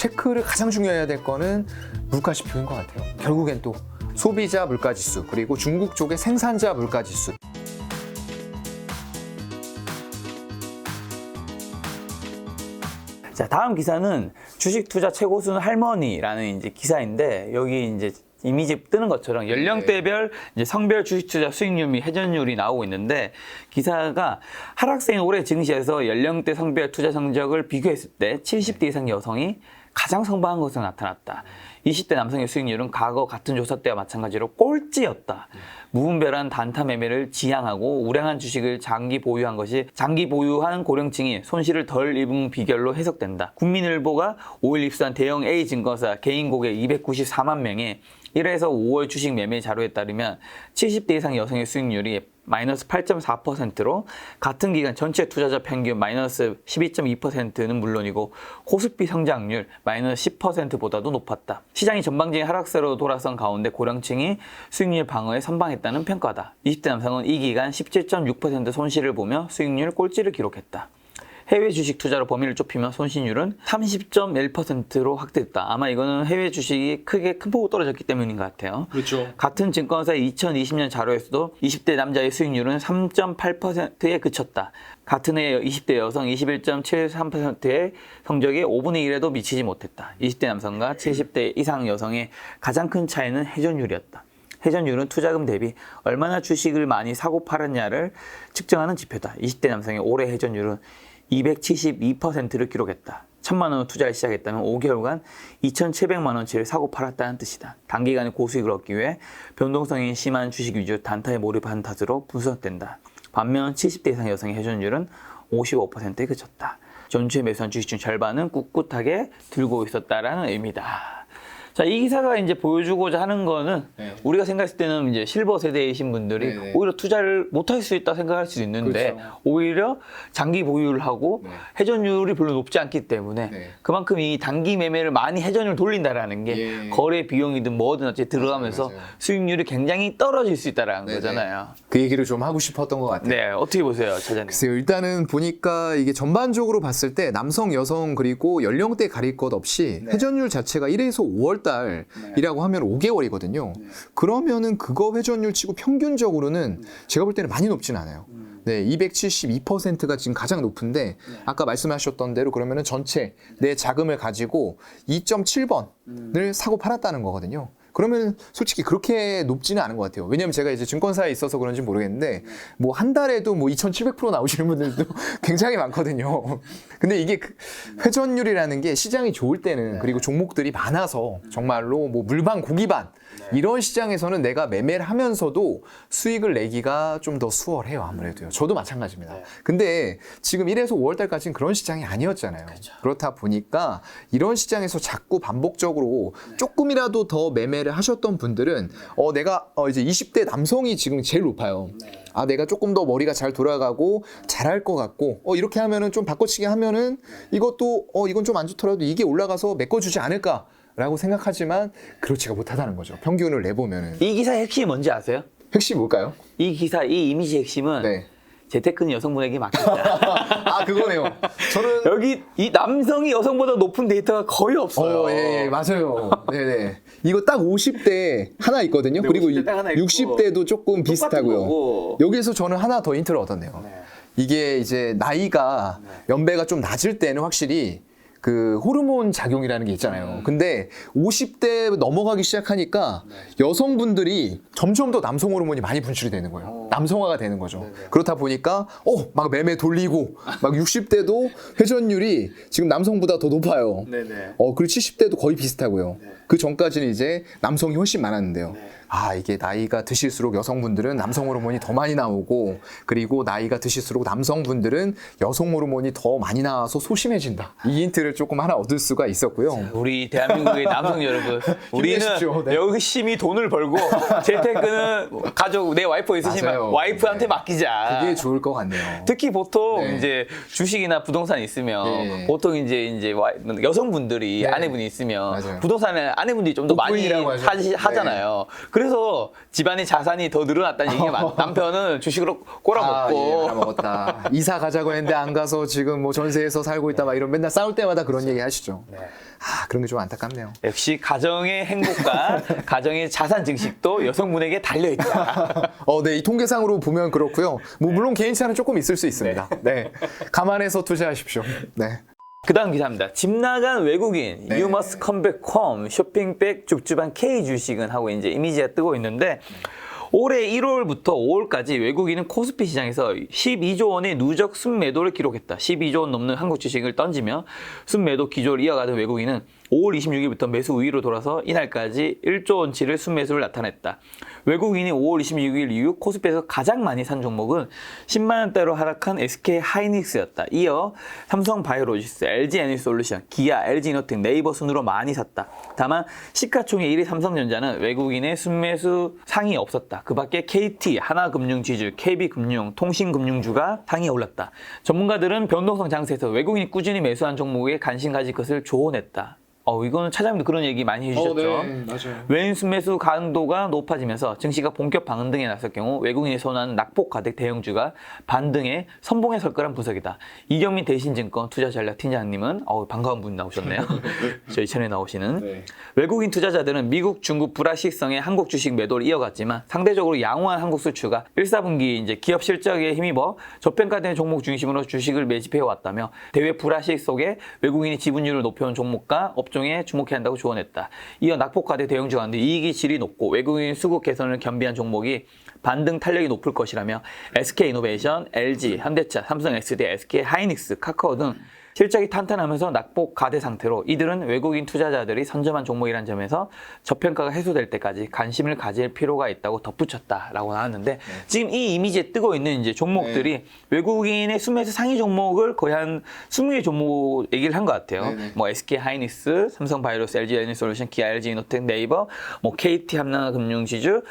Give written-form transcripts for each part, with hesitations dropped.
체크를 가장 중요해야 될 거는 물가지표인 것 같아요. 결국엔 또 소비자 물가지수 그리고 중국 쪽의 생산자 물가지수. 자, 다음 기사는 주식 투자 최고수는 할머니라는 이제 기사인데 여기 이제 이미지 뜨는 것처럼 연령대별 이제 성별 주식 투자 수익률 및 회전율이 나오고 있는데 기사가 하락세인 올해 증시에서 연령대 성별 투자 성적을 비교했을 때 70대 이상 여성이 가장 성공한 것으로 나타났다. 20대 남성의 수익률은 과거 같은 조사 때와 마찬가지로 꼴찌였다. 무분별한 단타 매매를 지향하고 우량한 주식을 장기 보유한 것이 장기 보유한 고령층이 손실을 덜 입은 비결로 해석된다. 국민일보가 5일 입수한 대형 A 증권사 개인 고객 294만 명의 1회에서 5월 주식 매매 자료에 따르면 70대 이상 여성의 수익률이 마이너스 8.4%로 같은 기간 전체 투자자 평균 마이너스 12.2%는 물론이고 코스피 성장률 마이너스 10%보다도 높았다. 시장이 전방적인 하락세로 돌아선 가운데 고령층이 수익률 방어에 선방했다는 평가다. 20대 남성은 이 기간 17.6% 손실을 보며 수익률 꼴찌를 기록했다. 해외 주식 투자로 범위를 좁히면 손실률은 30.1%로 확대됐다. 아마 이거는 해외 주식이 크게 큰 폭으로 떨어졌기 때문인 것 같아요. 그렇죠. 같은 증권사의 2020년 자료에서도 20대 남자의 수익률은 3.8%에 그쳤다. 같은 해 20대 여성 21.73%의 성적이 5분의 1에도 미치지 못했다. 20대 남성과 70대 이상 여성의 가장 큰 차이는 회전율이었다. 회전율은 투자금 대비 얼마나 주식을 많이 사고 팔았냐를 측정하는 지표다. 20대 남성의 올해 회전율은 272%를 기록했다. 1,000만 원을 투자를 시작했다면 5개월간 2,700만 원치를 사고 팔았다는 뜻이다. 단기간에 고수익을 얻기 위해 변동성이 심한 주식 위주 단타에 몰입한 탓으로 분석된다. 반면 70대 이상 여성의 회전율은 55%에 그쳤다. 전주에 매수한 주식 중 절반은 꿋꿋하게 들고 있었다라는 의미다. 자, 이 기사가 이제 보여주고자 하는 거는 우리가 생각했을 때는 이제 실버 세대이신 분들이 오히려 투자를 못할 수 있다 생각할 수도 있는데 오히려 장기 보유를 하고 회전율이 별로 높지 않기 때문에 그만큼 이 단기 매매를 많이 회전율 돌린다라는 게 거래 비용이든 뭐든 어찌 들어가면서 수익률이 굉장히 떨어질 수 있다라는 거잖아요. 그 얘기를 좀 하고 싶었던 것 같아요. 네, 어떻게 보세요, 차장님? 글쎄요, 일단은 보니까 이게 전반적으로 봤을 때 남성, 여성 그리고 연령대 가릴 것 없이 회전율 자체가 1에서 5월 달이라고 하면 5개월이거든요. 그러면은 그거 회전율 치고 평균적으로는 제가 볼 때는 많이 높진 않아요. 네, 272%가 지금 가장 높은데 아까 말씀하셨던 대로 그러면은 전체 내 자금을 가지고 2.7번을 사고 팔았다는 거거든요. 그러면 솔직히 그렇게 높지는 않은 것 같아요. 왜냐면 제가 이제 증권사에 있어서 그런지 모르겠는데 뭐 한 달에도 뭐 2700% 나오시는 분들도 굉장히 많거든요. 근데 이게 회전율이라는 게 시장이 좋을 때는 그리고 종목들이 많아서 정말로 뭐 물반 고기반 이런 시장에서는 내가 매매를 하면서도 수익을 내기가 좀 더 수월해요. 아무래도요. 저도 마찬가지입니다. 근데 지금 1에서 5월 달까지는 그런 시장이 아니었잖아요. 그렇다 보니까 이런 시장에서 자꾸 반복적으로 조금이라도 더 매매를 하셨던 분들은 내가 이제 20대 남성이 지금 제일 높아요. 아, 내가 조금 더 머리가 잘 돌아가고 잘할 것 같고 이렇게 하면은 좀 바꿔치기 하면은 이것도 이건 좀 안 좋더라도 이게 올라가서 메꿔주지 않을까 라고 생각하지만 그렇지가 못하다는 거죠. 평균을 내보면은. 이 기사의 핵심이 뭔지 아세요? 핵심이 뭘까요? 이 기사, 이 이미지 핵심은 재테크는 여성분에게 맡긴다. 아, 그거네요. 저는 여기 이 남성이 여성보다 높은 데이터가 거의 없어요. 예, 맞아요. 네네. 이거 딱 50대 하나 있거든요. 그리고 50대 딱 하나 있고 60대도 조금 비슷하고요. 거고. 여기에서 저는 하나 더 힌트를 얻었네요. 이게 이제 나이가 연배가 좀 낮을 때는 확실히 그 호르몬 작용이라는 게 있잖아요. 근데 50대 넘어가기 시작하니까 여성분들이 점점 더 남성 호르몬이 많이 분출이 되는 거예요. 남성화가 되는 거죠. 그렇다 보니까 막 매매 돌리고 막 60대도 회전율이 지금 남성보다 더 높아요. 그리고 70대도 거의 비슷하고요. 그 전까지는 이제 남성이 훨씬 많았는데요. 아, 이게 나이가 드실수록 여성분들은 남성 호르몬이 더 많이 나오고 그리고 나이가 드실수록 남성분들은 여성 호르몬이 더 많이 나와서 소심해진다. 이 힌트를 조금 하나 얻을 수가 있었고요. 우리 대한민국의 남성 여러분, 우리는 힘내십시오. 열심히 돈을 벌고 재테크는 가족, 내 와이프 있으시면 맞아요. 와이프한테 맡기자. 그게 좋을 것 같네요. 특히 보통 이제 주식이나 부동산 있으면 보통 이제 여성분들이 아내분이 있으면 부동산에 아내분들이 좀 더 많이 하잖아요. 그래서 집안의 자산이 더 늘어났다는 얘기가 남편은 주식으로 꼬라먹고 꼬라먹었다. 이사 가자고 했는데 안 가서 지금 뭐 전세에서 살고 있다 막 이런 맨날 싸울 때마다 그런 얘기 하시죠. 그런 게 좀 안타깝네요. 역시 가정의 행복과 가정의 자산 증식도 여성분에게 달려있다. 네, 이 통계상으로 보면 그렇고요. 뭐 물론 개인차는 조금 있을 수 있습니다. 네, 감안해서 투자하십시오. 네. 그 다음 기사입니다. 집 나간 외국인, 네. You must come back home, 쇼핑백 줍줍한 K 주식은 하고 이제 이미지가 뜨고 있는데, 올해 1월부터 5월까지 외국인은 코스피 시장에서 12조 원의 누적 순매도를 기록했다. 12조 원 넘는 한국 주식을 던지며 순매도 기조를 이어가던 외국인은 5월 26일부터 매수 우위로 돌아서 이날까지 1조 원치를 순매수를 나타냈다. 외국인이 5월 26일 이후 코스피에서 가장 많이 산 종목은 10만 원대로 하락한 SK 하이닉스였다. 이어 삼성 바이오로직스, LG 에너지솔루션, 기아, LG 이노텍, 네이버 순으로 많이 샀다. 다만 시가총액 1위 삼성전자는 외국인의 순매수 상이 없었다. 그 밖에 KT, 하나금융지주, KB금융, 통신금융주가 상위에 올랐다. 전문가들은 변동성 장세에서 외국인이 꾸준히 매수한 종목에 관심 가질 것을 조언했다. 이거는 차장님도 그런 얘기 많이 해주셨죠. 네, 맞아요. 외인 순매수 강도가 높아지면서 증시가 본격 반등에 나설 경우 외국인이 선호하는 낙폭 가득 대형주가 반등에 선봉에 설 거란 분석이다. 이경민 대신증권 투자전략 팀장님은 반가운 분 나오셨네요. 저희 채널에 나오시는. 네. 외국인 투자자들은 미국, 중국 불확실성의 한국 주식 매도를 이어갔지만 상대적으로 양호한 한국 수출과 1사분기 이제 기업 실적에 힘입어 저평가된 종목 중심으로 주식을 매집해 왔다며 대외 불확실 속에 외국인이 지분율을 높여온 종목과 업종에 주목해야 한다고 조언했다. 이어 낙폭과대 대형주 가운데 이익이 질이 높고 외국인 수급 개선을 겸비한 종목이 반등 탄력이 높을 것이라며 SK이노베이션, LG, 현대차, 삼성 SDI, SK 하이닉스, 카카오 등 실적이 탄탄하면서 낙폭 가대 상태로 이들은 외국인 투자자들이 선점한 종목이라는 점에서 저평가가 해소될 때까지 관심을 가질 필요가 있다고 덧붙였다라고 나왔는데 지금 이 이미지에 뜨고 있는 이제 종목들이 외국인의 순매수 상위 종목을 거의 한 20개 종목 얘기를 한 것 같아요. 네네. 뭐 SK 하이닉스, 삼성 바이오로스, LG 에너지솔루션, 기아, LG 이노텍, 네이버, 뭐 KT 함나금융지주,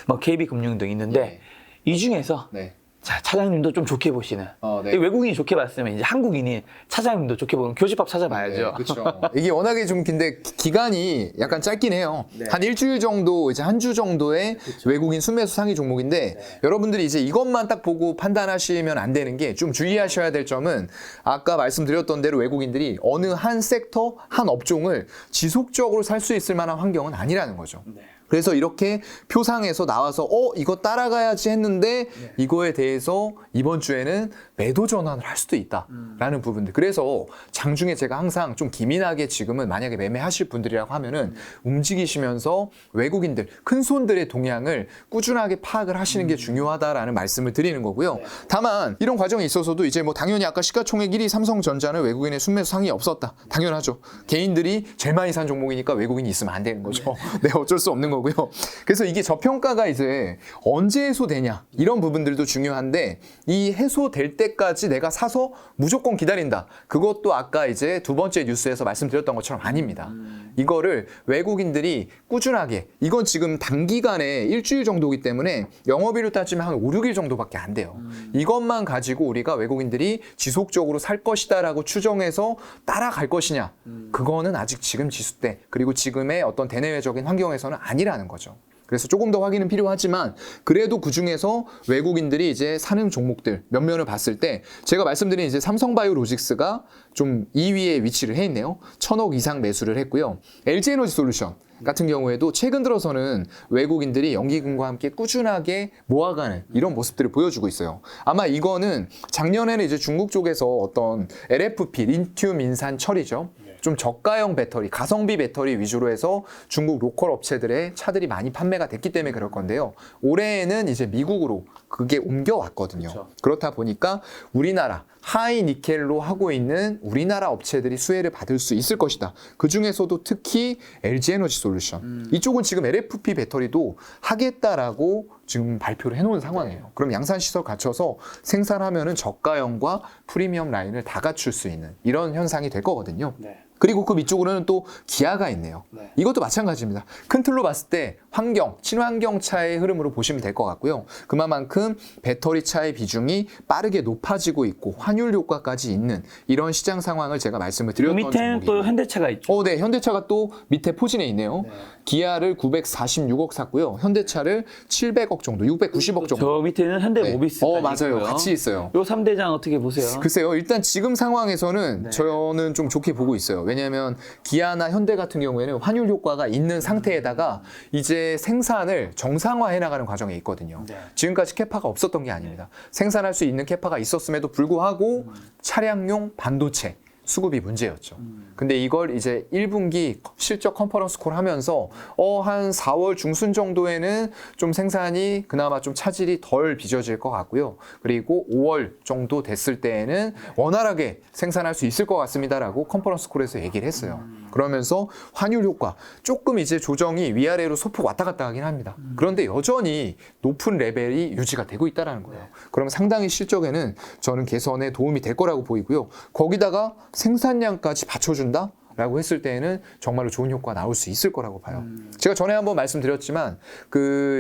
뭐 KB금융 등 있는데 이 중에서 네. 자, 차장님도 좀 좋게 보시는. 네. 외국인이 좋게 봤으면 이제 한국인이 차장님도 좋게 보는 교집합 찾아봐야죠. 그렇죠. 이게 워낙에 좀 근데 기간이 약간 짧긴 해요. 네. 한 일주일 정도, 이제 한 주 정도의 외국인 순매수 상위 종목인데 여러분들이 이제 이것만 딱 보고 판단하시면 안 되는 게 좀 주의하셔야 될 점은 아까 말씀드렸던 대로 외국인들이 어느 한 섹터, 한 업종을 지속적으로 살 수 있을 만한 환경은 아니라는 거죠. 그래서 이렇게 표상에서 나와서 이거 따라가야지 했는데 이거에 대해서 이번 주에는 매도 전환을 할 수도 있다라는 부분들. 그래서 장중에 제가 항상 좀 기민하게 지금은 만약에 매매하실 분들이라고 하면은 움직이시면서 외국인들, 큰 손들의 동향을 꾸준하게 파악을 하시는 게 중요하다라는 말씀을 드리는 거고요. 다만 이런 과정에 있어서도 이제 뭐 당연히 아까 시가총액 1위 삼성전자는 외국인의 순매수 상이 없었다. 당연하죠. 개인들이 제일 많이 산 종목이니까 외국인이 있으면 안 되는 거죠. 네, 어쩔 수 없는 거고요. 그래서 이게 저평가가 이제 언제 해소되냐 이런 부분들도 중요한데 이 해소될 때까지 내가 사서 무조건 기다린다. 그것도 아까 이제 두 번째 뉴스에서 말씀드렸던 것처럼 아닙니다. 이거를 외국인들이 꾸준하게 이건 지금 단기간에 일주일 정도이기 때문에 영업일로 따지면 한 5, 6일 정도밖에 안 돼요. 이것만 가지고 우리가 외국인들이 지속적으로 살 것이다라고 추정해서 따라갈 것이냐 그거는 아직 지금 지수 때 그리고 지금의 어떤 대내외적인 환경에서는 아니라는 거죠. 그래서 조금 더 확인은 필요하지만 그래도 그중에서 외국인들이 이제 사는 종목들 몇 면을 봤을 때 제가 말씀드린 이제 삼성바이오로직스가 좀 2위에 위치를 해 있네요. 1,000억 이상 매수를 했고요. LG에너지솔루션 같은 경우에도 최근 들어서는 외국인들이 연기금과 함께 꾸준하게 모아가는 이런 모습들을 보여주고 있어요. 아마 이거는 작년에는 이제 중국 쪽에서 어떤 LFP, 리튬 인산 처리죠. 좀 저가형 배터리, 가성비 배터리 위주로 해서 중국 로컬 업체들의 차들이 많이 판매가 됐기 때문에 그럴 건데요. 올해에는 이제 미국으로 그게 옮겨왔거든요. 그렇죠. 그렇다 보니까 우리나라 하이 니켈로 하고 있는 우리나라 업체들이 수혜를 받을 수 있을 것이다. 그 중에서도 특히 LG에너지솔루션 이쪽은 지금 LFP 배터리도 하겠다라고 지금 발표를 해놓은 상황이에요. 그럼 양산시설 갖춰서 생산하면은 저가형과 프리미엄 라인을 다 갖출 수 있는 이런 현상이 될 거거든요. 그리고 그 밑쪽으로는 또 기아가 있네요. 이것도 마찬가지입니다. 큰 틀로 봤을 때 환경, 친환경 차의 흐름으로 보시면 될 것 같고요. 그만큼 배터리 차의 비중이 빠르게 높아지고 있고 환율 효과까지 있는 이런 시장 상황을 제가 말씀을 드렸던 밑에는 또 종목입니다. 현대차가 있죠. 네, 현대차가 또 밑에 포진해 있네요. 기아를 946억 샀고요. 현대차를 700억 정도, 690억 정도. 저 밑에는 현대모비스. 맞아요. 같이 있어요. 요 3대장 어떻게 보세요? 글쎄요. 일단 지금 상황에서는 저는 좀 좋게 보고 있어요. 왜냐하면 기아나 현대 같은 경우에는 환율 효과가 있는 상태에다가 이제 생산을 정상화해 나가는 과정에 있거든요. 네. 지금까지 캐파가 없었던 게 아닙니다. 생산할 수 있는 캐파가 있었음에도 불구하고 차량용 반도체 수급이 문제였죠. 근데 이걸 이제 1분기 실적 컨퍼런스 콜 하면서 한 4월 중순 정도에는 좀 생산이 그나마 좀 차질이 덜 빚어질 것 같고요. 그리고 5월 정도 됐을 때에는 원활하게 생산할 수 있을 것 같습니다라고 컨퍼런스 콜에서 얘기를 했어요. 그러면서 환율 효과 조금 이제 조정이 위아래로 소폭 왔다 갔다 하긴 합니다. 그런데 여전히 높은 레벨이 유지가 되고 있다는 거예요. 그러면 상당히 실적에는 저는 개선에 도움이 될 거라고 보이고요. 거기다가 생산량까지 받쳐준다? 라고 했을 때에는 정말로 좋은 효과가 나올 수 있을 거라고 봐요. 제가 전에 한번 말씀드렸지만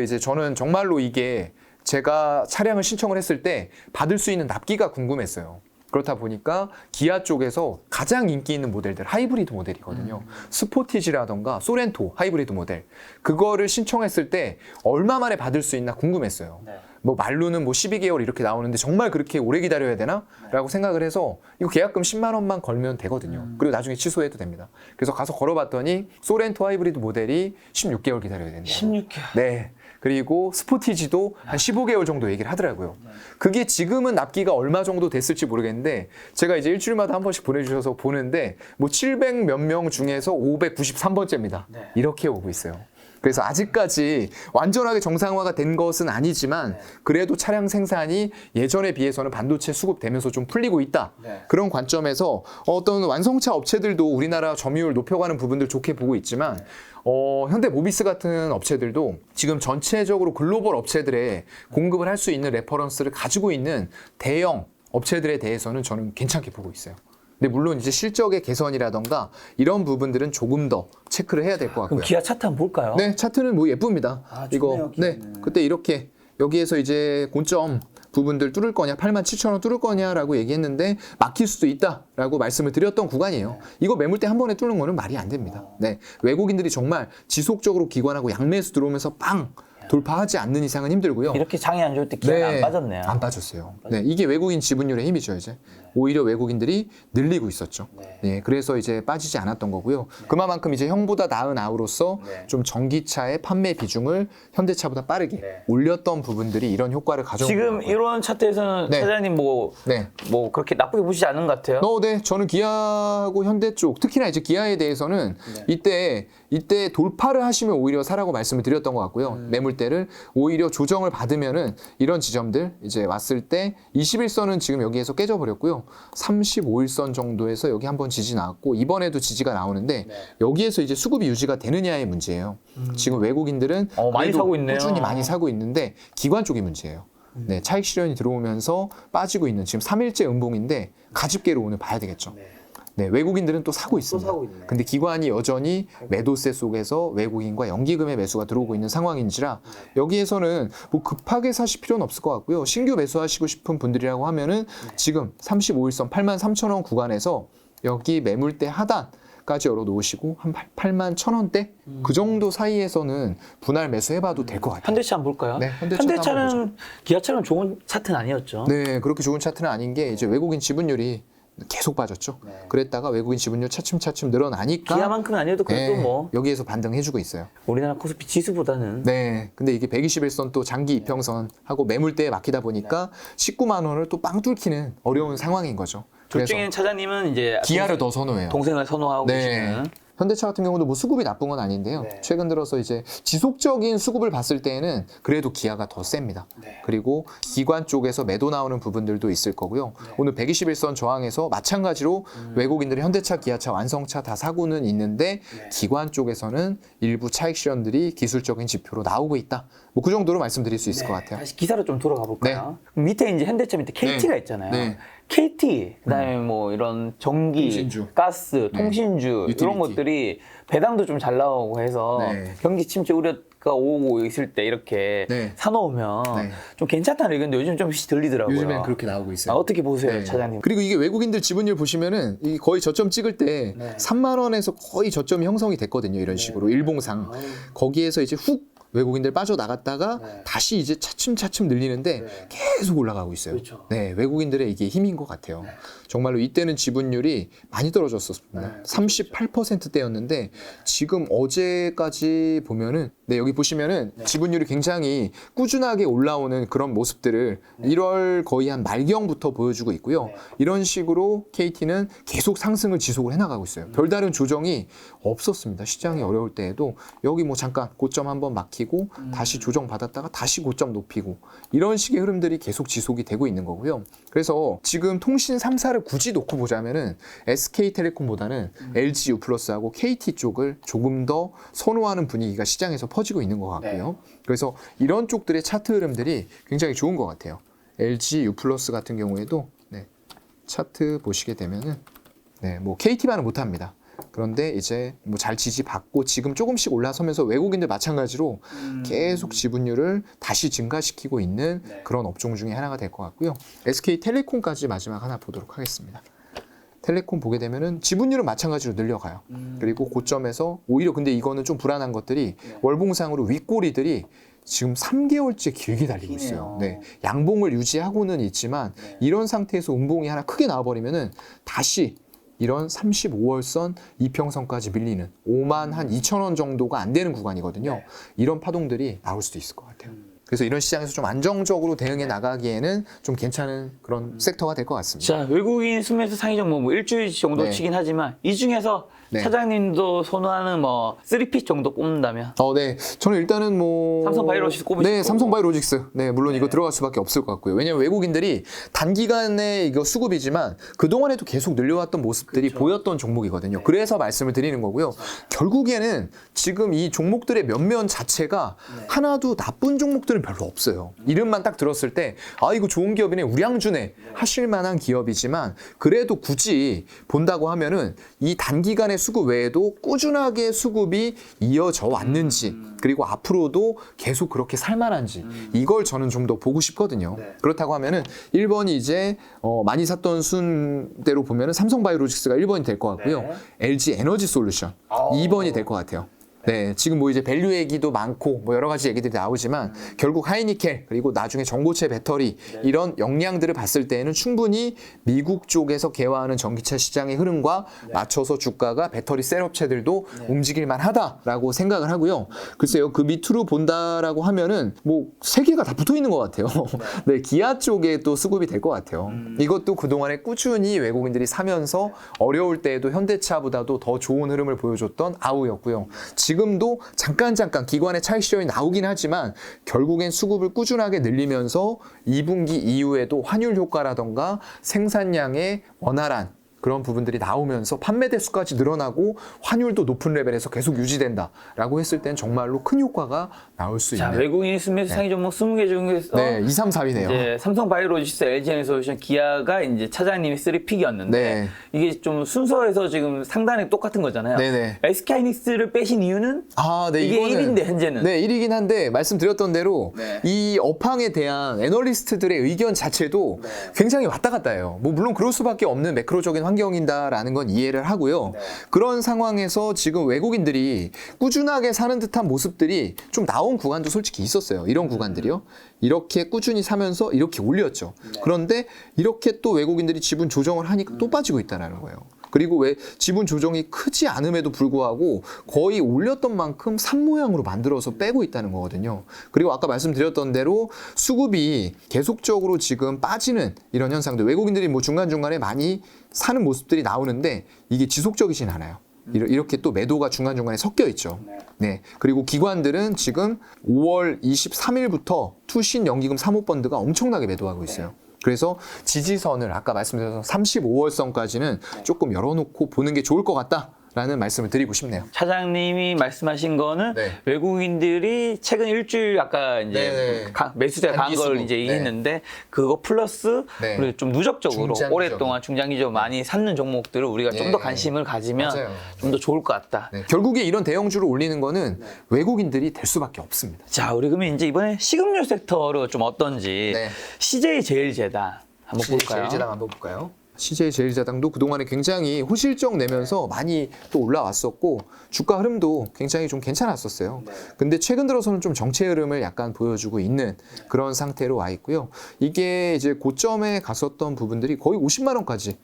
이제 저는 정말로 이게 제가 차량을 신청을 했을 때 받을 수 있는 납기가 궁금했어요. 그렇다 보니까 기아 쪽에서 가장 인기 있는 모델들 하이브리드 모델이거든요. 스포티지라던가 소렌토 하이브리드 모델 그거를 신청했을 때 얼마 만에 받을 수 있나 궁금했어요. 네. 뭐 말로는 뭐 12개월 이렇게 나오는데 정말 그렇게 오래 기다려야 되나? 라고 생각을 해서 이거 계약금 10만 원만 걸면 되거든요. 그리고 나중에 취소해도 됩니다. 그래서 가서 걸어봤더니 소렌토 하이브리드 모델이 16개월 기다려야 된다. 16개월. 네. 그리고 스포티지도 한 15개월 정도 얘기를 하더라고요. 그게 지금은 납기가 얼마 정도 됐을지 모르겠는데 제가 이제 일주일마다 한 번씩 보내주셔서 보는데 뭐 700 몇 명 중에서 593번째입니다. 네. 이렇게 오고 있어요. 그래서 아직까지 완전하게 정상화가 된 것은 아니지만 그래도 차량 생산이 예전에 비해서는 반도체 수급되면서 좀 풀리고 있다. 네. 그런 관점에서 어떤 완성차 업체들도 우리나라 점유율 높여가는 부분들 좋게 보고 있지만 현대모비스 같은 업체들도 지금 전체적으로 글로벌 업체들의 공급을 할 수 있는 레퍼런스를 가지고 있는 대형 업체들에 대해서는 저는 괜찮게 보고 있어요. 근데 물론 이제 실적의 개선이라던가 이런 부분들은 조금 더 체크를 해야 될 것 같고요. 그럼 기아 차트 한번 볼까요? 네, 차트는 뭐 예쁩니다. 아, 이거 좋네요, 네, 기아는. 그때 이렇게 여기에서 이제 고점 부분들 뚫을 거냐, 87,000원 뚫을 거냐라고 얘기했는데 막힐 수도 있다라고 말씀을 드렸던 구간이에요. 이거 매물대 한 번에 뚫는 거는 말이 안 됩니다. 네, 외국인들이 정말 지속적으로 기관하고 양매수 들어오면서 빵 돌파하지 않는 이상은 힘들고요. 이렇게 장이 안 좋을 때 기아는 안 빠졌네요. 안 빠졌어요. 네, 이게 외국인 지분율의 힘이죠, 이제. 오히려 외국인들이 늘리고 있었죠. 네, 그래서 이제 빠지지 않았던 거고요. 그만큼 이제 형보다 나은 아우로서 좀 전기차의 판매 비중을 현대차보다 빠르게 올렸던 부분들이 이런 효과를 가져온 지금 거고요. 이런 차트에서는 네. 사장님 뭐 그렇게 나쁘게 보시지 않은 것 같아요. 네, 저는 기아하고 현대 쪽, 특히나 이제 기아에 대해서는 이때 돌파를 하시면 오히려 사라고 말씀을 드렸던 것 같고요. 매물대를 오히려 조정을 받으면은 이런 지점들 이제 왔을 때 21선은 지금 여기에서 깨져버렸고요. 35일선 정도에서 여기 한번 지지 나왔고 이번에도 지지가 나오는데 여기에서 이제 수급이 유지가 되느냐의 문제예요. 지금 외국인들은 많이 그래도 사고 있네요. 꾸준히 많이 사고 있는데 기관 쪽이 문제예요. 네, 차익 실현이 들어오면서 빠지고 있는 지금 3일째 음봉인데 가집계로 오늘 봐야 되겠죠. 네, 외국인들은 또 사고 있습니다. 사고 있네. 근데 기관이 여전히 매도세 속에서 외국인과 연기금의 매수가 들어오고 있는 상황인지라 여기에서는 뭐 급하게 사실 필요는 없을 것 같고요. 신규 매수하시고 싶은 분들이라고 하면은 지금 35일선 83,000원 구간에서 여기 매물대 하단까지 열어 놓으시고 한 81,000원대 그 정도 사이에서는 분할 매수해봐도 될 것 같아요. 현대차 한번 볼까요? 네, 현대차도 한번 현대차는 기아차는 좋은 차트는 아니었죠. 네, 그렇게 좋은 차트는 아닌 게 이제 외국인 지분율이 계속 빠졌죠. 그랬다가 외국인 지분율 차츰차츰 늘어나니까 기아만큼은 아니어도 그래도 네, 뭐 여기에서 반등해주고 있어요. 우리나라 코스피 지수보다는 네, 근데 이게 121선 또 장기 이평선하고 매물대에 막히다 보니까 19만 원을 또 빵 뚫기는 어려운 상황인 거죠. 둘 그래서 중에 차장님은 이제 기아를 더 선호해요. 동생을 선호하고 네. 계시는. 현대차 같은 경우도 뭐 수급이 나쁜 건 아닌데요. 최근 들어서 이제 지속적인 수급을 봤을 때에는 그래도 기아가 더 셉니다. 그리고 기관 쪽에서 매도 나오는 부분들도 있을 거고요. 오늘 121선 저항에서 마찬가지로 외국인들이 현대차, 기아차, 완성차 다 사고는 있는데 기관 쪽에서는 일부 차익 실현들이 기술적인 지표로 나오고 있다. 뭐 그 정도로 말씀드릴 수 있을 것 같아요. 다시 기사로 좀 돌아가 볼까요? 밑에 이제 현대차 밑에 KT가 있잖아요. 네. KT 그다음에 뭐 이런 전기, 통신주. 가스, 통신주 유틸리티. 이런 것들이 배당도 좀 잘 나오고 해서 네. 경기 침체 우려가 오고 있을 때 이렇게 네. 사놓으면 네. 좀 괜찮다는 의견도 요즘 좀 들리더라고요. 요즘엔 그렇게 나오고 있어요. 어떻게 보세요, 네. 차장님? 그리고 이게 외국인들 지분율 보시면은 이 거의 저점 찍을 때 3만 원에서 거의 저점이 형성이 됐거든요. 이런 식으로 일봉상 거기에서 이제 훅 외국인들 빠져나갔다가 네. 다시 이제 차츰차츰 늘리는데 네. 계속 올라가고 있어요. 그렇죠. 네, 외국인들의 이게 힘인 것 같아요. 정말로 이때는 지분율이 많이 떨어졌었습니다. 네, 38%대였는데 지금 어제까지 보면은 네, 여기 보시면은 지분율이 굉장히 꾸준하게 올라오는 그런 모습들을 1월 거의 한 말경부터 보여주고 있고요. 네. 이런 식으로 KT는 계속 상승을 지속을 해나가고 있어요. 별다른 조정이 없었습니다. 시장이 어려울 때에도 여기 뭐 잠깐 고점 한번 막히고 다시 조정 받았다가 다시 고점 높이고 이런 식의 흐름들이 계속 지속이 되고 있는 거고요. 그래서 지금 통신 3사를 굳이 놓고 보자면은 SK텔레콤보다는 LG U+하고 KT 쪽을 조금 더 선호하는 분위기가 시장에서 퍼지고 있는 것 같고요. 그래서 이런 쪽들의 차트 흐름들이 굉장히 좋은 것 같아요. LG U+ 같은 경우에도 네, 차트 보시게 되면은 네, 뭐 KT만은 못합니다. 그런데 이제 뭐 잘 지지받고 지금 조금씩 올라서면서 외국인들 마찬가지로 계속 지분율을 다시 증가시키고 있는 그런 업종 중에 하나가 될 것 같고요. SK텔레콤까지 마지막 하나 보도록 하겠습니다. 텔레콤 보게 되면은 지분율은 마찬가지로 늘려가요. 그리고 고점에서 오히려 근데 이거는 좀 불안한 것들이 월봉상으로 윗꼬리들이 지금 3개월째 길게 달리고 있어요. 네. 양봉을 유지하고는 있지만 이런 상태에서 음봉이 하나 크게 나와버리면은 다시 이런 35월선 이평선까지 밀리는 5만 한 2천 원 정도가 안 되는 구간이거든요. 이런 파동들이 나올 수도 있을 것 같아요. 그래서 이런 시장에서 좀 안정적으로 대응해 나가기에는 좀 괜찮은 그런 섹터가 될 것 같습니다. 자, 외국인 순매수 상위 종목 뭐 일주일 정도 네. 치긴 하지만 이 중에서 네. 차장님도 선호하는 뭐 3P 정도 뽑는다면 네. 저는 일단은 뭐 삼성바이오로직스 꼽으실 네, 거고. 삼성바이오로직스. 네, 물론 이거 들어갈 수밖에 없을 것 같고요. 왜냐면 외국인들이 단기간에 이거 수급이지만 그동안에도 계속 늘려왔던 모습들이 보였던 종목이거든요. 그래서 말씀을 드리는 거고요. 결국에는 지금 이 종목들의 면면 자체가 하나도 나쁜 종목들은 별로 없어요. 이름만 딱 들었을 때 아, 이거 좋은 기업이네, 우량주네 하실 만한 기업이지만 그래도 굳이 본다고 하면은 이 단기간의 수급 외에도 꾸준하게 수급이 이어져 왔는지 그리고 앞으로도 계속 그렇게 살만한지 이걸 저는 좀 더 보고 싶거든요. 그렇다고 하면은 1번이 이제 많이 샀던 순대로 보면은 삼성바이오로직스가 1번이 될 것 같고요. LG 에너지 솔루션 2번이 될 것 같아요. 네, 지금 뭐 이제 밸류 얘기도 많고 뭐 여러 가지 얘기들이 나오지만 결국 하이니켈 그리고 나중에 전고체 배터리 이런 역량들을 봤을 때에는 충분히 미국 쪽에서 개화하는 전기차 시장의 흐름과 맞춰서 주가가 배터리 셀 업체들도 움직일 만하다라고 생각을 하고요. 글쎄요, 그 밑으로 본다라고 하면은 뭐 세 개가 다 붙어 있는 것 같아요. 네, 기아 쪽에 또 수급이 될 것 같아요. 이것도 그동안에 꾸준히 외국인들이 사면서 어려울 때에도 현대차보다도 더 좋은 흐름을 보여줬던 아우였고요. 지금도 잠깐 기관의 차익 실현이 나오긴 하지만 결국엔 수급을 꾸준하게 늘리면서 2분기 이후에도 환율 효과라던가 생산량의 원활한 그런 부분들이 나오면서 판매 대수까지 늘어나고 환율도 높은 레벨에서 계속 유지된다라고 했을 땐 정말로 큰 효과가 나올 수 자, 있는 외국인 순매수 상위 종목 20개 중에서 네, 2, 3, 4위네요. 이제 삼성바이오로직스, LG에너지솔루션, 기아가 이제 차장님이 3픽이었는데 네. 이게 좀 순서에서 지금 상단에 똑같은 거잖아요. 네네. SK하이닉스를 빼신 이유는 네, 이게 이거는 1위인데 현재는 네, 1위긴 한데 말씀드렸던 대로 이 업황에 대한 애널리스트들의 의견 자체도 굉장히 왔다 갔다 해요. 뭐 물론 그럴 수밖에 없는 매크로적인 환경이다라는 건 이해를 하고요. 그런 상황에서 지금 외국인들이 꾸준하게 사는 듯한 모습들이 좀 나온 구간도 솔직히 있었어요. 이런 구간들이요. 이렇게 꾸준히 사면서 이렇게 올렸죠. 그런데 이렇게 또 외국인들이 지분 조정을 하니까 또 빠지고 있다는 거예요. 그리고 왜 지분 조정이 크지 않음에도 불구하고 거의 올렸던 만큼 산 모양으로 만들어서 빼고 있다는 거거든요. 그리고 아까 말씀드렸던 대로 수급이 계속적으로 지금 빠지는 이런 현상들, 외국인들이 뭐 중간중간에 많이 사는 모습들이 나오는데 이게 지속적이진 않아요. 이렇게 또 매도가 중간중간에 섞여 있죠. 네. 그리고 기관들은 지금 5월 23일부터 투신 연기금 사모펀드가 엄청나게 매도하고 있어요. 그래서 지지선을 아까 말씀드렸던 35월선까지는 조금 열어놓고 보는 게 좋을 것 같다라는 말씀을 드리고 싶네요. 차장님이 말씀하신 거는 네. 외국인들이 최근 일주일 아까 이제 매수세가 강한 걸 단기수급. 이제 얘기했는데 그거 플러스 네. 그리고 좀 누적적으로 중장기적으로. 오랫동안 중장기적으로 많이 샀는 종목들을 우리가 좀 더 관심을 가지면 맞아요. 좀 더 좋을 것 같다. 네. 결국에 이런 대형주를 올리는 거는 외국인들이 될 수밖에 없습니다. 자, 우리 그러면 이제 이번에 식음료 섹터로 좀 어떤지 네. CJ 제일제당 한번 볼까요? 제일제당 한번 볼까요? CJ제일자당도 그동안에 굉장히 호실적 내면서 많이 또 올라왔었고 주가 흐름도 굉장히 좀 괜찮았었어요. 근데 최근 들어서는 좀 정체 흐름을 약간 보여주고 있는 그런 상태로 와 있고요. 이게 이제 고점에 갔었던 부분들이 거의 50만 원까지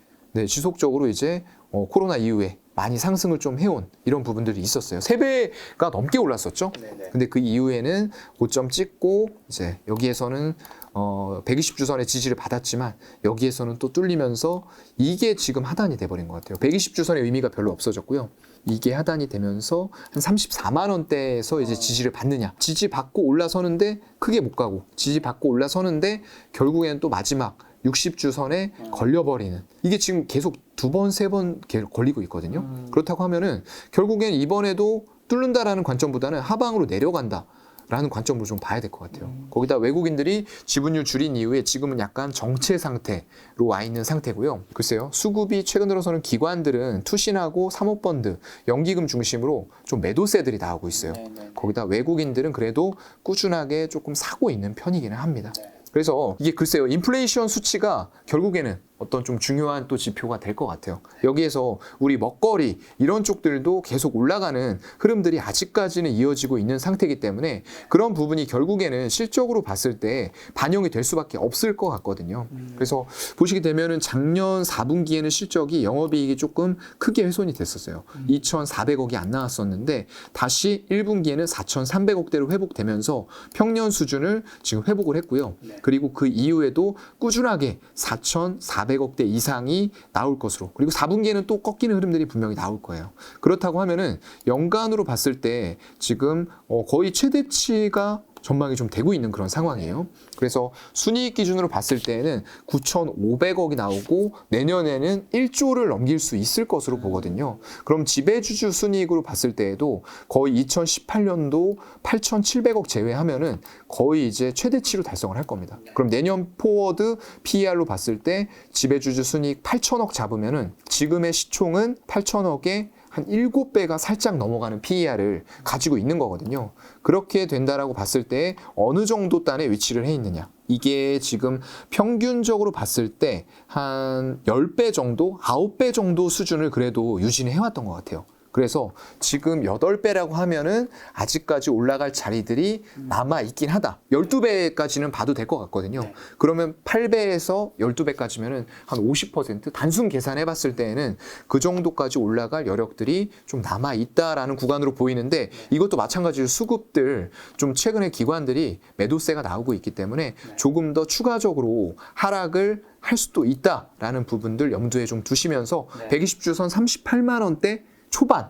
지속적으로 이제 코로나 이후에 많이 상승을 좀 해온 이런 부분들이 있었어요. 3배가 넘게 올랐었죠. 근데 그 이후에는 고점 찍고 이제 여기에서는 120주선의 지지를 받았지만 여기에서는 또 뚫리면서 이게 지금 하단이 돼버린 것 같아요. 120주선의 의미가 별로 없어졌고요. 이게 하단이 되면서 한 34만 원대에서 이제 지지를 받느냐. 지지 받고 올라서는데 크게 못 가고 지지 받고 올라서는데 결국에는 또 마지막 60주선에 걸려버리는 이게 지금 계속 2번, 3번 걸리고 있거든요. 그렇다고 하면은 결국엔 이번에도 뚫는다라는 관점보다는 하방으로 내려간다. 라는 관점으로 좀 봐야 될 것 같아요. 거기다 외국인들이 지분율 줄인 이후에 지금은 약간 정체 상태로 와 있는 상태고요. 글쎄요. 수급이 최근 들어서는 기관들은 투신하고 사모펀드, 연기금 중심으로 좀 매도세들이 나오고 있어요. 거기다 외국인들은 그래도 꾸준하게 조금 사고 있는 편이기는 합니다. 그래서 이게 글쎄요. 인플레이션 수치가 결국에는 어떤 좀 중요한 또 지표가 될 것 같아요. 여기에서 우리 먹거리 이런 쪽들도 계속 올라가는 흐름들이 아직까지는 이어지고 있는 상태이기 때문에 그런 부분이 결국에는 실적으로 봤을 때 반영이 될 수밖에 없을 것 같거든요. 그래서 보시게 되면은 작년 4분기에는 실적이 영업이익이 조금 크게 훼손이 됐었어요. 2,400억이 안 나왔었는데 다시 1분기에는 4,300억대로 회복되면서 평년 수준을 지금 회복을 했고요. 그리고 그 이후에도 꾸준하게 4,400억대 이상이 나올 것으로 그리고 4분기에는 또 꺾이는 흐름들이 분명히 나올 거예요. 그렇다고 하면은 연간으로 봤을 때 지금 거의 최대치가 전망이 좀 되고 있는 그런 상황이에요. 그래서 순이익 기준으로 봤을 때는 9,500억이 나오고 내년에는 1조를 넘길 수 있을 것으로 보거든요. 그럼 지배주주 순이익으로 봤을 때에도 거의 2018년도 8,700억 제외하면은 거의 이제 최대치로 달성을 할 겁니다. 그럼 내년 포워드 PER로 봤을 때 지배주주 순이익 8,000억 잡으면은 지금의 시총은 8,000억에 한 7배가 살짝 넘어가는 PER을 가지고 있는 거거든요. 그렇게 된다라고 봤을 때 어느 정도 단에 위치를 해 있느냐. 이게 지금 평균적으로 봤을 때 한 10배 정도, 9배 정도 수준을 그래도 유지는 해왔던 것 같아요. 그래서 지금 8배라고 하면은 아직까지 올라갈 자리들이 남아있긴 하다. 12배까지는 봐도 될 것 같거든요. 그러면 8배에서 12배까지면은 한 50% 단순 계산해 봤을 때에는 그 정도까지 올라갈 여력들이 좀 남아있다라는 구간으로 보이는데 이것도 마찬가지로 수급들 좀 최근에 기관들이 매도세가 나오고 있기 때문에 조금 더 추가적으로 하락을 할 수도 있다라는 부분들 염두에 좀 두시면서 120주선 38만 원대 초반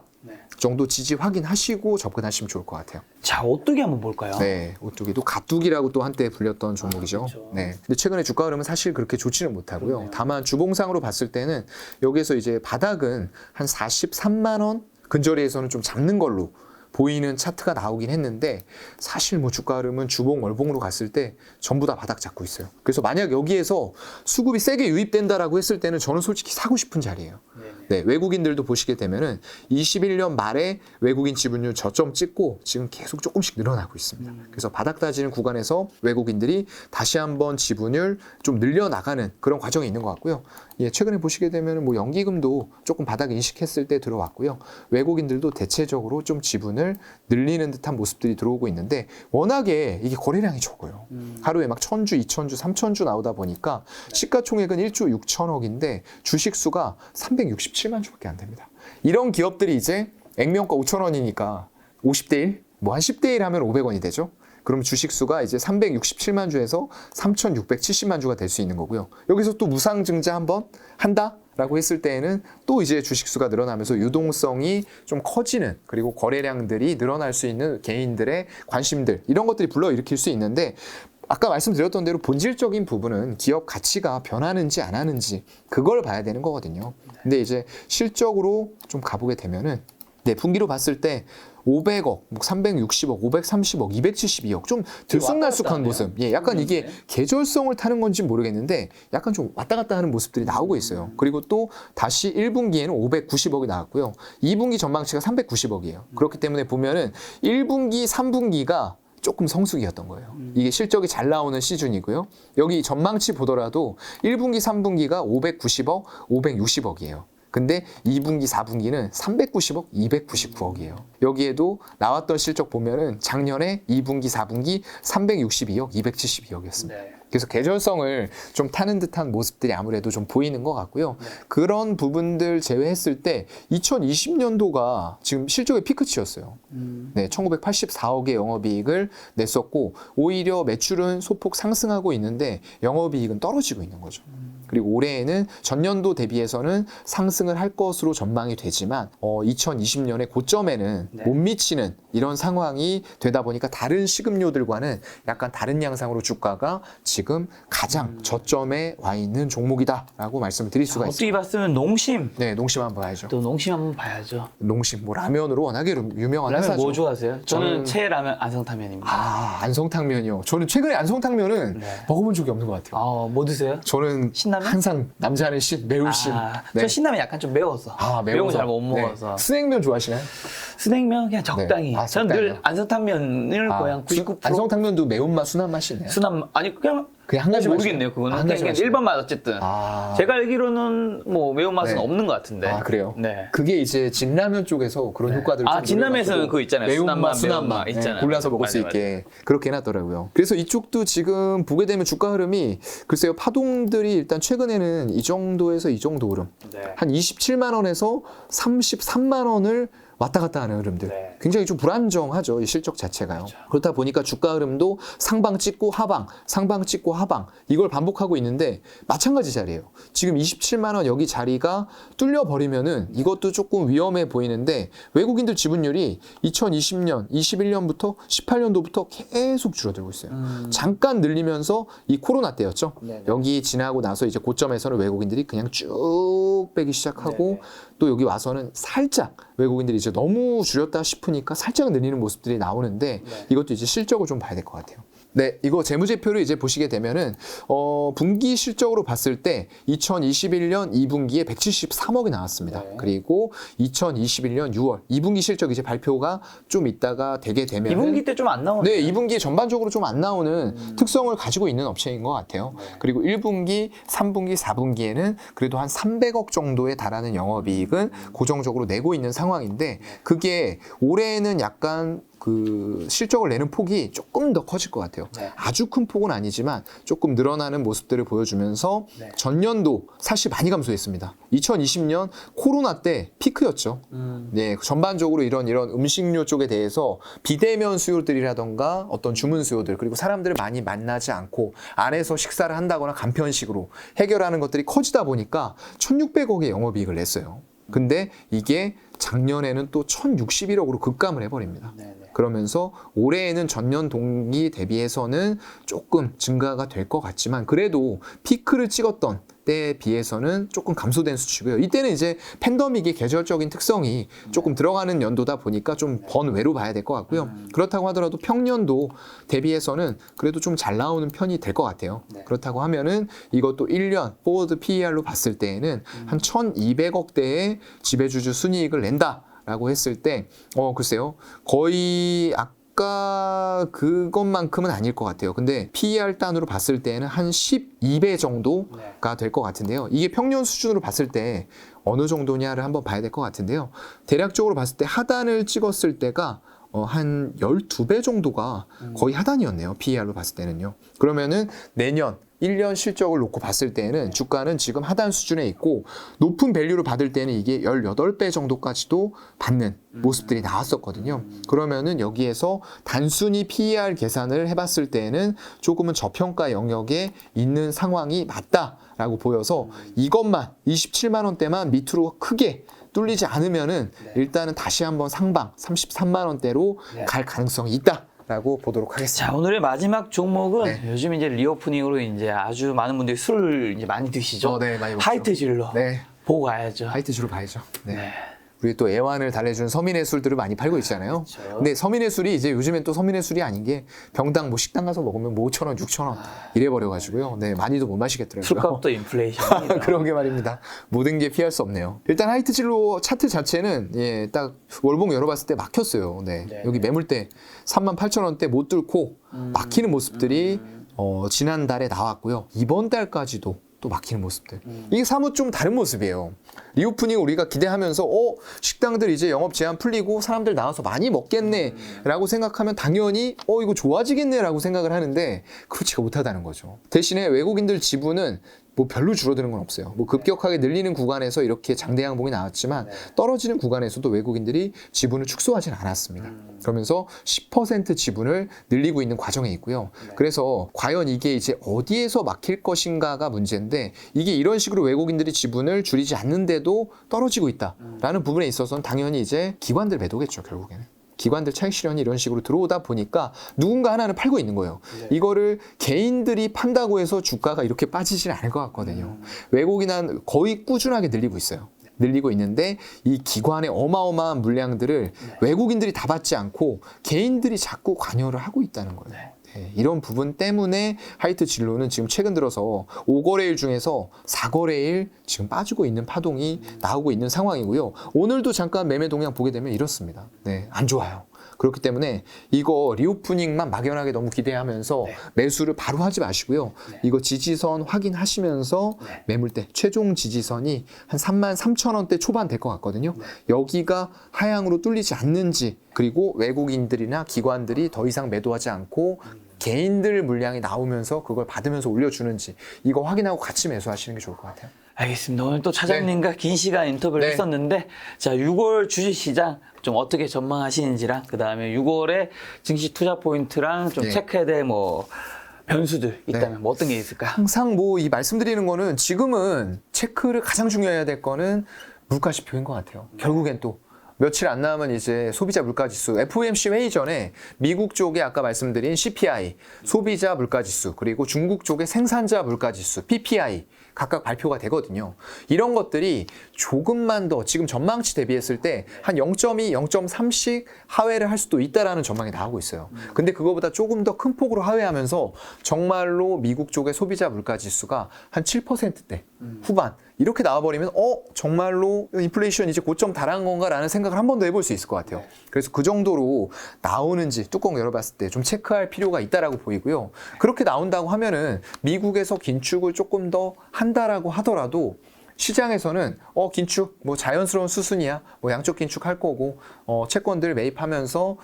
정도 지지 확인하시고 접근하시면 좋을 것 같아요. 자, 오뚜기 한번 볼까요? 네, 오뚜기도 가뚜기라고 또 한때 불렸던 종목이죠. 그렇죠. 네. 근데 최근에 주가 흐름은 사실 그렇게 좋지는 못하고요. 다만 주봉상으로 봤을 때는 여기서 이제 바닥은 한 43만 원 근저리에서는 좀 잡는 걸로 보이는 차트가 나오긴 했는데 사실 뭐 주가 흐름은 주봉 월봉으로 갔을 때 전부 다 바닥 잡고 있어요. 그래서 만약 여기에서 수급이 세게 유입된다라고 했을 때는 저는 솔직히 사고 싶은 자리예요. 네, 외국인들도 보시게 되면은 21년 말에 외국인 지분율 저점 찍고 지금 계속 조금씩 늘어나고 있습니다. 그래서 바닥 다지는 구간에서 외국인들이 다시 한번 지분율 좀 늘려나가는 그런 과정이 있는 것 같고요. 예, 최근에 보시게 되면은 뭐 연기금도 조금 바닥 인식했을 때 들어왔고요. 외국인들도 대체적으로 좀 지분을 늘리는 듯한 모습들이 들어오고 있는데 워낙에 이게 거래량이 적어요. 하루에 막 1,000주, 2,000주, 3,000주 나오다 보니까 시가총액은 1조 6천억인데 주식수가 367만 주밖에 안 됩니다. 이런 기업들이 이제 액면가 5,000원이니까 50대 1? 뭐 한 10대 1 하면 500원이 되죠. 그럼 주식수가 이제 367만 주에서 3,670만 주가 될 수 있는 거고요. 여기서 또 무상증자 한번 한다? 라고 했을 때에는 또 이제 주식수가 늘어나면서 유동성이 좀 커지는 그리고 거래량들이 늘어날 수 있는 개인들의 관심들 이런 것들이 불러일으킬 수 있는데 아까 말씀드렸던 대로 본질적인 부분은 기업 가치가 변하는지 안 하는지 그걸 봐야 되는 거거든요. 근데 이제 실적으로 좀 가보게 되면은 네, 분기로 봤을 때 500억, 360억, 530억, 272억 좀 들쑥날쑥한 모습. 예, 약간 이게 계절성을 타는 건지 모르겠는데 약간 좀 왔다 갔다 하는 모습들이 나오고 있어요. 그리고 또 다시 1분기에는 590억이 나왔고요. 2분기 전망치가 390억이에요. 그렇기 때문에 보면은 1분기, 3분기가 조금 성수기였던 거예요. 이게 실적이 잘 나오는 시즌이고요. 여기 전망치 보더라도 1분기, 3분기가 590억, 560억이에요. 근데 2분기, 4분기는 390억, 299억이에요. 여기에도 나왔던 실적 보면은 작년에 2분기, 4분기 362억, 272억이었습니다. 네. 그래서 계절성을 좀 타는 듯한 모습들이 아무래도 좀 보이는 것 같고요. 그런 부분들 제외했을 때 2020년도가 지금 실적의 피크치였어요. 네, 1984억의 영업이익을 냈었고 오히려 매출은 소폭 상승하고 있는데 영업이익은 떨어지고 있는 거죠. 그리고 올해에는 전년도 대비해서는 상승을 할 것으로 전망이 되지만 2020년의 고점에는 네. 못 미치는 이런 상황이 되다 보니까 다른 식음료들과는 약간 다른 양상으로 주가가 지금 가장 저점에 와 있는 종목이다라고 말씀을 드릴 수가 어떻게 있습니다. 봤으면 농심. 네, 농심 한번 봐야죠. 또 농심 한번 봐야죠. 농심 뭐 라면으로 워낙에 유명한 라면 회사죠. 뭐 좋아하세요? 저는 저는- 최애라면 안성탕면입니다. 아, 안성탕면이요. 저는 최근에 안성탕면은 네. 먹어본 적이 없는 것 같아요. 뭐 드세요? 저는 신라면? 항상 남자는 매울신. 네. 저 신라면 약간 좀 매워서. 아, 매운 거 매워서. 잘 못 네. 먹어서. 스낵면 좋아하시나요? 스낵면 그냥 적당히. 네. 아, 전 늘 적당히요? 안성탕면을 그냥 99% 안성탕면도 매운맛, 순한 맛이 있나요? 순한 아니 그냥 그냥 한 가지 모르겠네요. 맛이요? 그거는 한 가지 그냥 맛이요? 일반 맛 어쨌든. 아. 제가 알기로는 뭐 매운 맛은 네. 없는 것 같은데. 아, 그래요? 네. 그게 이제 진라면 쪽에서 그런 효과들을 아, 좀 진라면에서는 노려가지고 그거 있잖아요. 매운맛, 순한 맛, 순한 매운맛 맛 있잖아요. 골라서 먹을 수 맞아요, 있게 그렇게 해놨더라고요. 그래서 이쪽도 지금 보게 되면 주가 흐름이 글쎄요, 파동들이 일단 최근에는 이 정도에서 이 정도 흐름. 네. 한 27만 원에서 33만 원을 왔다 갔다 하는 흐름들. 네. 굉장히 좀 불안정하죠. 이 실적 자체가요. 그렇다 보니까 주가 흐름도 상방 찍고 하방, 상방 찍고 하방 이걸 반복하고 있는데 마찬가지 자리예요. 지금 27만 원 여기 자리가 뚫려버리면은 이것도 조금 위험해 보이는데 외국인들 지분율이 2020년, 21년부터 18년도부터 계속 줄어들고 있어요. 잠깐 늘리면서 이 코로나 때였죠. 네네. 여기 지나고 나서 이제 고점에서는 외국인들이 그냥 쭉 빼기 시작하고 네네. 또 여기 와서는 살짝 외국인들이 이제 너무 줄였다 싶으니까 살짝 늘리는 모습들이 나오는데 네. 이것도 이제 실적을 좀 봐야 될 것 같아요. 네, 이거 재무제표를 이제 보시게 되면은 분기 실적으로 봤을 때 2021년 2분기에 173억이 나왔습니다. 네. 그리고 2021년 6월 2분기 실적 이제 발표가 좀 있다가 되게 되면 2분기 때 좀 안 나오네. 네, 2분기에 전반적으로 좀 안 나오는 특성을 가지고 있는 업체인 것 같아요. 그리고 1분기, 3분기, 4분기에는 그래도 한 300억 정도에 달하는 영업이익은 고정적으로 내고 있는 상황인데 그게 올해는 약간 그 실적을 내는 폭이 조금 더 커질 것 같아요. 네. 아주 큰 폭은 아니지만 조금 늘어나는 모습들을 보여주면서 네. 전년도 사실 많이 감소했습니다. 2020년 코로나 때 피크였죠. 네, 전반적으로 이런 음식료 쪽에 대해서 비대면 수요들이라던가 어떤 주문 수요들 그리고 사람들을 많이 만나지 않고 안에서 식사를 한다거나 간편식으로 해결하는 것들이 커지다 보니까 1,600억의 영업이익을 냈어요. 근데 이게 작년에는 또 1,061억으로 급감을 해버립니다. 네네. 그러면서 올해에는 전년 동기 대비해서는 조금 증가가 될 것 같지만 그래도 피크를 찍었던 때에 비해서는 조금 감소된 수치고요. 이때는 이제 팬데믹의 계절적인 특성이 조금 들어가는 연도다 보니까 좀 번외로 봐야 될 것 같고요. 그렇다고 하더라도 평년도 대비해서는 그래도 좀 잘 나오는 편이 될 것 같아요. 네. 그렇다고 하면은 이것도 1년 포워드 PER로 봤을 때에는 한 1,200억대의 지배주주 순이익을 낸다라고 했을 때 글쎄요. 거의 아까 그것만큼은 아닐 것 같아요. 근데 PER 단으로 봤을 때는 한 12배 정도가 될 것 같은데요. 이게 평년 수준으로 봤을 때 어느 정도냐를 한번 봐야 될 것 같은데요. 대략적으로 봤을 때 하단을 찍었을 때가 한 12배 정도가 거의 하단이었네요. PER로 봤을 때는요. 그러면은 내년 1년 실적을 놓고 봤을 때는 주가는 지금 하단 수준에 있고 높은 밸류를 받을 때는 이게 18배 정도까지도 받는 모습들이 나왔었거든요. 그러면은 여기에서 단순히 PER 계산을 해봤을 때는 조금은 저평가 영역에 있는 상황이 맞다라고 보여서 이것만 27만 원대만 밑으로 크게 뚫리지 않으면은 일단은 다시 한번 상방 33만 원대로 갈 가능성이 있다라고 보도록 하겠습니다. 자, 오늘의 마지막 종목은 네. 요즘 이제 리오프닝으로 이제 아주 많은 분들이 술을 이제 많이 드시죠. 네, 많이 먹죠. 하이트 질러 네. 보고 가야죠. 하이트 주로 봐야죠. 네. 네. 우리 또 애완을 달래준 서민의 술들을 많이 팔고 있잖아요. 그렇죠. 근데 서민의 술이 이제 요즘엔 또 서민의 술이 아닌 게 병당 뭐 식당 가서 먹으면 뭐 5,000원, 6,000원 이래 버려가지고 네 많이도 못 마시겠더라고요. 술값도 인플레이션이다. 그러게 말입니다. 모든 게 피할 수 없네요. 일단 하이트 진로 차트 자체는 예, 딱 월봉 열어봤을 때 막혔어요. 네. 네. 여기 매물대 38,000원대 못 뚫고 막히는 모습들이 지난달에 나왔고요. 이번 달까지도 또 막히는 모습들. 이게 사뭇 좀 다른 모습이에요. 리오프닝 우리가 기대하면서 식당들 이제 영업 제한 풀리고 사람들 나와서 많이 먹겠네 라고 생각하면 당연히 이거 좋아지겠네 라고 생각을 하는데 그렇지가 못하다는 거죠. 대신에 외국인들 지분은 뭐 별로 줄어드는 건 없어요. 뭐 급격하게 늘리는 구간에서 이렇게 장대 양봉이 나왔지만 떨어지는 구간에서도 외국인들이 지분을 축소하진 않았습니다. 그러면서 10% 지분을 늘리고 있는 과정에 있고요. 그래서 과연 이게 이제 어디에서 막힐 것인가가 문제인데 이게 이런 식으로 외국인들이 지분을 줄이지 않는데도 떨어지고 있다라는 부분에 있어서는 당연히 이제 기관들 매도겠죠, 결국에는. 기관들 차익 실현이 이런 식으로 들어오다 보니까 누군가 하나는 팔고 있는 거예요. 이거를 개인들이 판다고 해서 주가가 이렇게 빠지진 않을 것 같거든요. 외국인은 거의 꾸준하게 늘리고 있어요. 늘리고 있는데 이 기관의 어마어마한 물량들을 외국인들이 다 받지 않고 개인들이 자꾸 관여를 하고 있다는 거예요. 네, 이런 부분 때문에 하이트 진로는 지금 최근 들어서 5거래일 중에서 4거래일 지금 빠지고 있는 파동이 나오고 있는 상황이고요. 오늘도 잠깐 매매 동향 보게 되면 이렇습니다. 네, 안 좋아요. 그렇기 때문에 이거 리오프닝만 막연하게 너무 기대하면서 매수를 바로 하지 마시고요. 이거 지지선 확인하시면서 매물대 최종 지지선이 한 33,000원대 초반 될 것 같거든요. 여기가 하향으로 뚫리지 않는지 그리고 외국인들이나 기관들이 더 이상 매도하지 않고 개인들 물량이 나오면서 그걸 받으면서 올려주는지 이거 확인하고 같이 매수하시는 게 좋을 것 같아요. 알겠습니다. 오늘 또 차장님과 긴 시간 인터뷰를 했었는데 자 6월 주식시장 좀 어떻게 전망하시는지랑 그 다음에 6월에 증시 투자 포인트랑 좀 체크해야 될 뭐 변수들 있다면 뭐 어떤 게 있을까? 항상 뭐 이 말씀드리는 거는 지금은 체크를 가장 중요해야 될 거는 물가 지표인 것 같아요. 결국엔 또 며칠 안 남으면 이제 소비자 물가지수, FOMC 회의 전에 미국 쪽에 아까 말씀드린 CPI, 소비자 물가지수, 그리고 중국 쪽의 생산자 물가지수, PPI 각각 발표가 되거든요. 이런 것들이 조금만 더 지금 전망치 대비했을 때 한 0.2, 0.3씩 하회를 할 수도 있다라는 전망이 나오고 있어요. 근데 그거보다 조금 더 큰 폭으로 하회하면서 정말로 미국 쪽의 소비자 물가지수가 한 7%대 후반 이렇게 나와버리면 정말로 인플레이션 이제 고점 달한 건가라는 생각을 한 번 더 해볼 수 있을 것 같아요. 그래서 그 정도로 나오는지 뚜껑 열어봤을 때 좀 체크할 필요가 있다라고 보이고요. 그렇게 나온다고 하면은 미국에서 긴축을 조금 더 한다라고 하더라도 시장에서는 긴축 뭐 자연스러운 수순이야 뭐 양적 긴축할 거고 채권들 매입하면서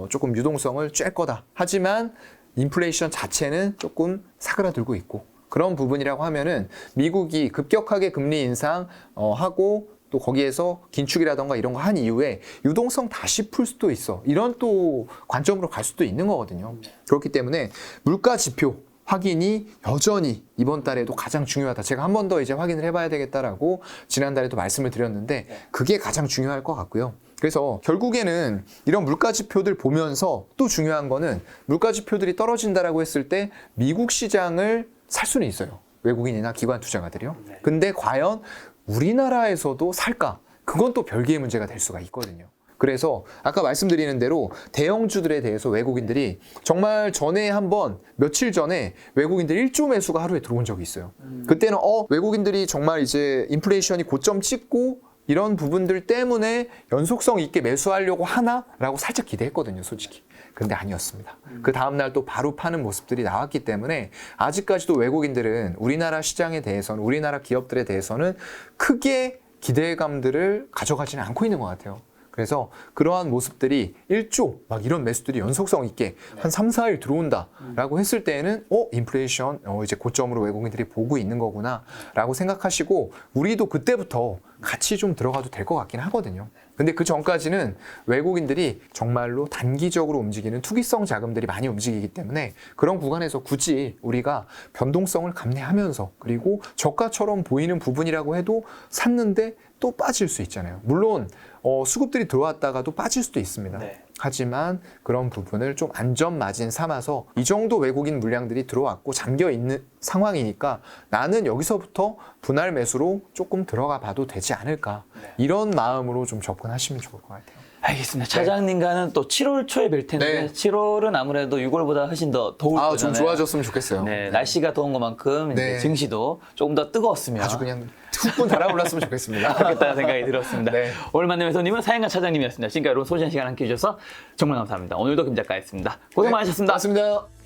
조금 유동성을 쬐 거다. 하지만 인플레이션 자체는 조금 사그라들고 있고 그런 부분이라고 하면은 미국이 급격하게 금리 인상 하고 또 거기에서 긴축이라던가 이런 거 한 이후에 유동성 다시 풀 수도 있어. 이런 또 관점으로 갈 수도 있는 거거든요. 그렇기 때문에 물가 지표 확인이 여전히 이번 달에도 가장 중요하다. 제가 한 번 더 이제 확인을 해봐야 되겠다라고 지난달에도 말씀을 드렸는데 그게 가장 중요할 것 같고요. 그래서 결국에는 이런 물가 지표들 보면서 또 중요한 거는 물가 지표들이 떨어진다라고 했을 때 미국 시장을 살 수는 있어요. 외국인이나 기관 투자가들이요. 근데 과연 우리나라에서도 살까? 그건 또 별개의 문제가 될 수가 있거든요. 그래서 아까 말씀드리는 대로 대형주들에 대해서 외국인들이 정말 전에 한번 며칠 전에 외국인들 1조 매수가 하루에 들어온 적이 있어요. 그때는 외국인들이 정말 이제 인플레이션이 고점 찍고 이런 부분들 때문에 연속성 있게 매수하려고 하나라고 살짝 기대했거든요, 솔직히. 근데 아니었습니다. 그 다음날 또 바로 파는 모습들이 나왔기 때문에 아직까지도 외국인들은 우리나라 시장에 대해서는 우리나라 기업들에 대해서는 크게 기대감들을 가져가지는 않고 있는 것 같아요. 그래서 그러한 모습들이 1조 막 이런 매수들이 연속성 있게 한 3, 4일 들어온다라고 했을 때에는 인플레이션 이제 고점으로 외국인들이 보고 있는 거구나 라고 생각하시고 우리도 그때부터 같이 좀 들어가도 될 것 같긴 하거든요. 근데 그 전까지는 외국인들이 정말로 단기적으로 움직이는 투기성 자금들이 많이 움직이기 때문에 그런 구간에서 굳이 우리가 변동성을 감내하면서 그리고 저가처럼 보이는 부분이라고 해도 샀는데 또 빠질 수 있잖아요. 물론 수급들이 들어왔다가도 빠질 수도 있습니다. 하지만 그런 부분을 좀 안전마진 삼아서 이 정도 외국인 물량들이 들어왔고 잠겨 있는 상황이니까 나는 여기서부터 분할 매수로 조금 들어가 봐도 되지 않을까. 이런 마음으로 좀 접근하시면 좋을 것 같아요. 알겠습니다. 차장님과는 또 7월 초에 뵐 텐데 네. 7월은 아무래도 6월보다 훨씬 더 더울 거잖아요. 좀 좋아졌으면 좋겠어요. 네, 날씨가 더운 것만큼 이제 네. 증시도 조금 더 뜨거웠으면 아주 그냥 훅 달아올랐으면 좋겠습니다. 좋겠다는 생각이 들었습니다. 네. 오늘 만난 회원님은 사행관 차장님이었습니다. 지금까지 여러분 소중한 시간 함께 해주셔서 정말 감사합니다. 오늘도 김 작가였습니다. 고생 많으셨습니다. 고맙습니다.